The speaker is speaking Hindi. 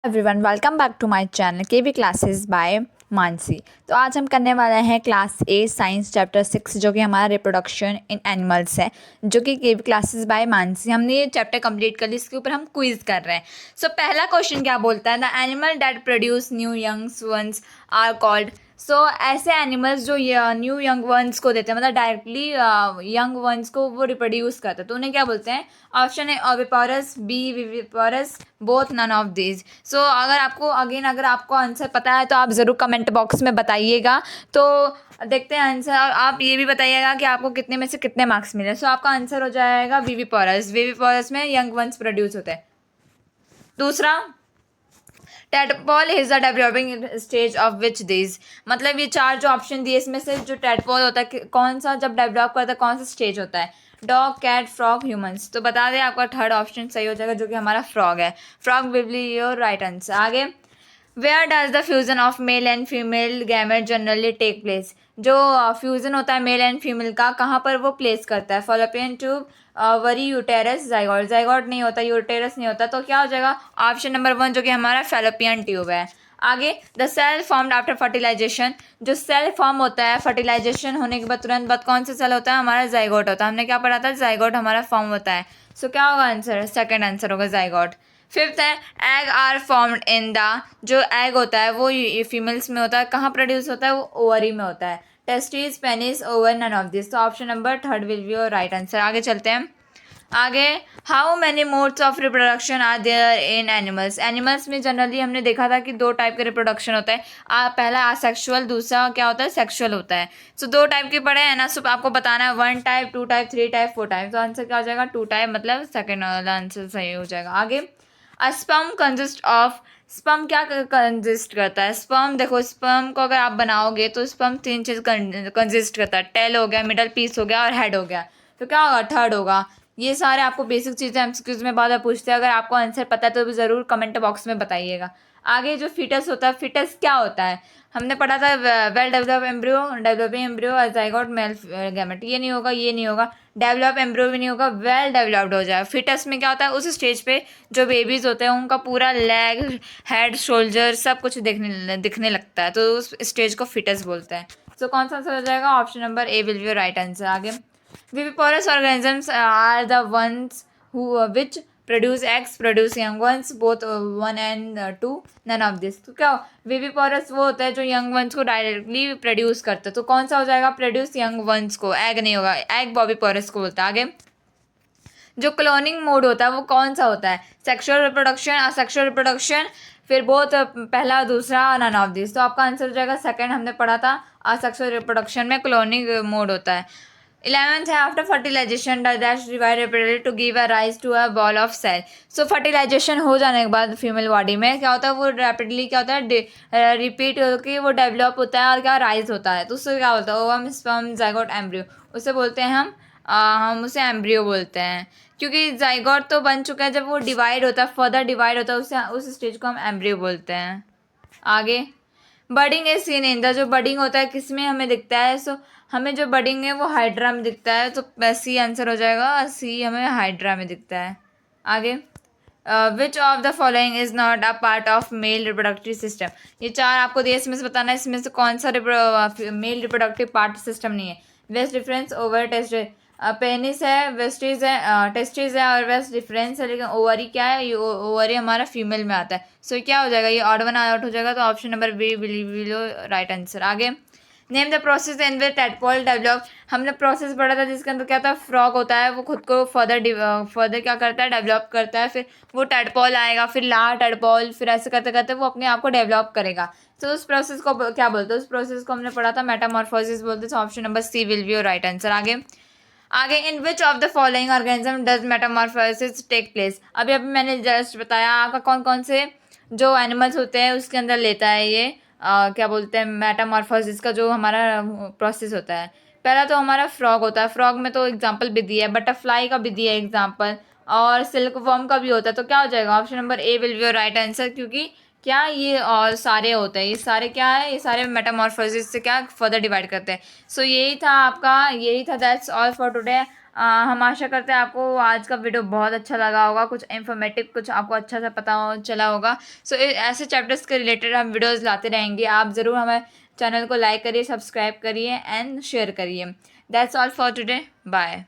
Everyone welcome back to my channel KV classes by Mansi. तो आज हम करने वाले हैं क्लास 8 साइंस चैप्टर 6 जो कि हमारा रिप्रोडक्शन इन एनिमल्स है, जो कि केवी क्लासेस बाय मानसी। हमने ये चैप्टर कंप्लीट कर लिया, इसके ऊपर हम क्विज कर रहे हैं। सो पहला क्वेश्चन क्या बोलता है, the animal that produce new youngs ones are called. So ऐसे एनिमल्स जो न्यू यंग वंस को देते हैं, मतलब डायरेक्टली यंग वंस को वो रिप्रोड्यूस करते हैं, तो उन्हें क्या बोलते हैं? ऑप्शन है oviparous, B viviparous, both none of these. So अगर आपको आंसर पता है तो आप ज़रूर कमेंट बॉक्स में बताइएगा। तो देखते हैं आंसर, और आप ये भी बताइएगा कि आपको कितने में से कितने मार्क्स मिले। सो आपका आंसर हो जाएगा विविपारस। विविपारस में यंग वंस प्रोड्यूस होते हैं। दूसरा, tadpole is the developing stage of which this. मतलब ये चार जो ऑप्शन दिए, इसमें से जो टेडपॉल होता है कौन सा जब डेवलप करता है, कौन सा स्टेज होता है? Dog, cat, frog, humans. तो बता दें, आपका थर्ड ऑप्शन सही हो जाएगा, जो कि हमारा फ्रॉग है। Frog will be your right answer. आगे, where does the fusion of male and female gamete generally take place. जो फ्यूजन होता है मेल एंड फीमेल का, कहाँ पर वो प्लेस करता है? Fallopian tube, worry, uterus, zygote. Zygote नहीं होता, यूटेरस नहीं होता, तो क्या हो जाएगा? ऑप्शन नंबर 1, जो कि हमारा फैलोपियन ट्यूब है। आगे, the cell formed after fertilization. जो सेल फॉर्म होता है फर्टिलाइजेशन होने के बाद तुरंत बाद, कौन सा सेल होता है? हमारा जाइगोट होता है। हमने क्या पढ़ा था? जाइगोट हमारा फॉर्म होता है। सो क्या होगा आंसर? सेकंड आंसर होगा जाइगोट। फिफ्थ है, egg are formed in the. जो एग होता है वो फीमेल्स में होता है, कहाँ प्रोड्यूस होता है? वो ओवरी में होता है। Testis, penis, over, none of this. तो option number third will be your right answer. आगे चलते हैं। आगे, how many modes of reproduction are there in animals. Animals में जनरली हमने देखा था कि 2 टाइप के रिप्रोडक्शन होता है। पहला असेक्सुअल, दूसरा क्या होता है? सेक्सुअल होता है। सो 2 टाइप के पढ़े हैं ना, सो आपको बताना है 1 टाइप, 2 टाइप, 3 टाइप, 4 टाइप। तो आंसर क्या हो जाएगा? 2 टाइप, मतलब सेकेंड वाला आंसर सही हो जाएगा। आगे, स्पर्म कंसिस्ट ऑफ। स्पर्म क्या कंसिस्ट करता है? स्पर्म देखो, स्पर्म को अगर आप बनाओगे तो स्पर्म 3 चीज़ कंसिस्ट करता है। टेल हो गया, मिडल पीस हो गया और हेड हो गया। तो क्या होगा? थर्ड होगा। ये सारे आपको बेसिक चीज़ें एमसीक्यूज में बाद में पूछते हैं। अगर आपको आंसर पता है तो भी ज़रूर कमेंट बॉक्स में बताइएगा। आगे, जो फिटस होता है, फिटस क्या होता है? हमने पढ़ा था well develop embryo, developing embryo, zygote, male gamete. ये नहीं होगा, ये नहीं होगा। डेवलप एम्ब्रियो भी नहीं होगा, वेल डेवलप्ड हो जाए। फिटस में क्या होता है? उस स्टेज पे जो बेबीज़ होते हैं उनका पूरा लेग, हेड, शोल्डर सब कुछ दिखने लगता है, तो उस स्टेज को फिटस बोलते हैं। सो कौन सा आंसर हो जाएगा? Option number A will be right answer. आगे, viviparous organisms are the ones who which produce eggs, produce young ones, both 1 and 2, none of this। तो क्या विविपोरस वो होता है जो यंग वंस को डायरेक्टली प्रोड्यूस करता है, तो कौन सा हो जाएगा? प्रोड्यूस यंग वंस को, एग नहीं होगा। एग बॉबीपोरस को बोलता है। आगे, जो क्लोनिंग मोड होता है वो कौन सा होता है? सेक्सुअल रिप्रोडक्शन, असेक्सुअल रिप्रोडक्शन, फिर बहुत पहला, दूसरा, नन ऑफ दिस। तो आपका आंसर हो जाएगा सेकंड, हमने पढ़ा था असेक्सुअल रिप्रोडक्शन में क्लोनिंग मोड होता है। 11th है, after fertilization dash divide rapidly to give a rise to a ball of cell. So fertilization हो जाने के बाद फीमेल बॉडी में क्या होता है? वो रैपिडली क्या होता है? रिपीट होकर वो डेवलप होता है और क्या राइज होता है। तो उससे क्या होता है? Ovum, sperm, zygote, embryo. उसे बोलते हैं हम उसे एम्ब्रियो बोलते हैं, क्योंकि जाइगोट तो बन चुका है, जब वो डिवाइड होता है, फर्दर डिवाइड होता है, उसे उस स्टेज को हम एम्ब्रियो बोलते हैं। आगे, budding is seen in the. जो बडिंग होता है किस में हमें दिखता है? सो हमें जो बडिंग है वो हाइड्रा में दिखता है, तो सी आंसर हो जाएगा। सी हमें हाइड्रा में दिखता है। आगे, विच of the following is not a part of male reproductive system. ये चार आपको दिए, इसमें से बताना है इसमें से कौन सा मेल रिप्रोडक्टिव पार्ट सिस्टम नहीं है। Vas deferens, over, test, penis है, वेस्टिज है, टेस्टिस है और वेस्ट डिफरेंस है, लेकिन ओवरी क्या है? ये ओवरी हमारा फीमेल में आता है। सो क्या हो जाएगा? ये ऑड वन आउट हो जाएगा, तो option number B below right answer. आगे, name the process in which tadpole develop. हमने प्रोसेस पढ़ा था जिसके अंदर क्या था? फ्रॉग होता है, वो खुद को फर्दर क्या करता है? डेवलप करता है, फिर वो टेडपोल आएगा, फिर लार टेडपोल, फिर ऐसे करते करते वो अपने आप को डेवलप करेगा। तो उस प्रोसेस को क्या बोलते हैं? उस प्रोसेस को हमने पढ़ा था मेटामॉर्फोसिस बोलते हैं। Option number C will be your right answer. आगे, in which of the following organism does metamorphosis take place. अभी अभी मैंने जस्ट बताया आपका कौन कौन से जो एनिमल्स होते हैं उसके अंदर लेता है ये क्या बोलते हैं? मेटामॉर्फोसिस का जो हमारा प्रोसेस होता है। पहला तो हमारा फ्रॉग होता है। फ्रॉग में तो एग्जांपल भी दिया है, बटरफ्लाई का भी दिया है एग्जांपल, और सिल्क वॉर्म का भी होता है। तो क्या हो जाएगा? Option number A will be your right answer, क्योंकि क्या ये और सारे होते हैं, ये सारे क्या है? ये सारे मेटामॉर्फोसिस से क्या फर्दर डिवाइड करते हैं। सो यही था आपका, यही था, दैट्स ऑल फॉर टुडे। हम आशा करते हैं आपको आज का वीडियो बहुत अच्छा लगा होगा, कुछ इन्फॉर्मेटिव, कुछ आपको अच्छा सा पता चला होगा। सो ऐसे चैप्टर्स के रिलेटेड हम वीडियोस लाते रहेंगे। आप ज़रूर हमारे चैनल को लाइक करिए, सब्सक्राइब करिए एंड शेयर करिए। That's all for today, bye.